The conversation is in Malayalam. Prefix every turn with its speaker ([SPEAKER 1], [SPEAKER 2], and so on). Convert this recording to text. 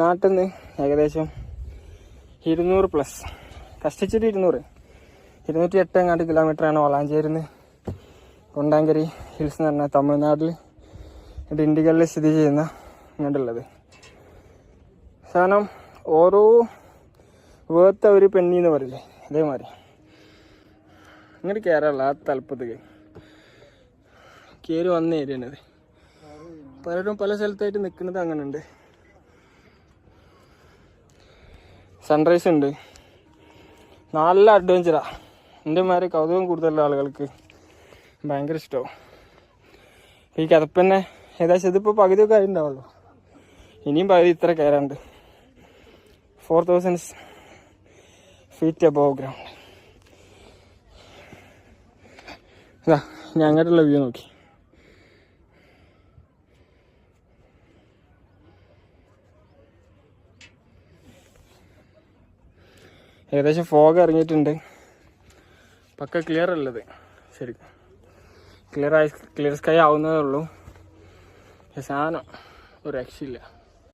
[SPEAKER 1] നാട്ടിൽ നിന്ന് ഏകദേശം 200+, കഷ്ടിച്ചിട്ട് 208 എങ്ങാണ്ട് കിലോമീറ്ററാണ് വളാഞ്ചേരിന്ന് കൊണ്ടാങ്കരി ഹിൽസ് എന്ന് പറഞ്ഞാൽ തമിഴ്നാട്ടിൽ ഡിണ്ടിഗലിൽ സ്ഥിതി ചെയ്യുന്ന ഇങ്ങോട്ടുള്ളത്. സാധനം ഓരോ വേർത്ത ഒരു പെണ്ണി എന്ന് പറയില്ലേ, അതേമാതിരി ഇങ്ങോട്ട് കയറാനുള്ള ആ തലപ്പത്തേക്ക് കയറി വന്ന ഏരിയയാണിത്. പലരും പല സ്ഥലത്തായിട്ട് നിൽക്കുന്നത് അങ്ങനെ ഉണ്ട്. സൺറൈസ് ഉണ്ട്, നല്ല അഡ്വഞ്ചറാണ്. എൻ്റെ മാതിരി കൗതുകം കൂടുതലുള്ള ആളുകൾക്ക് ഭയങ്കര ഇഷ്ടമാവും. ഈ കിതപ്പന്നെ ഏകദേശം ഇതിപ്പോൾ പകുതിയൊക്കെ ആയിട്ടുണ്ടാവുള്ളൂ. ഇനിയും പകുതി ഇത്ര കയറാണ്ട്. 4000 feet above ground. ഇതാ ഞാൻ അങ്ങോട്ടുള്ള വ്യൂ നോക്കി. ഏകദേശം ഫോഗ് ഇറങ്ങിയിട്ടുണ്ട്. പക്ക ക്ലിയർ അല്ലത്, ശരിക്കും ക്ലിയർ സ്കൈ ആവുന്നതേ ഉള്ളൂ. സാധനം ഒരു രക്ഷയില്ല.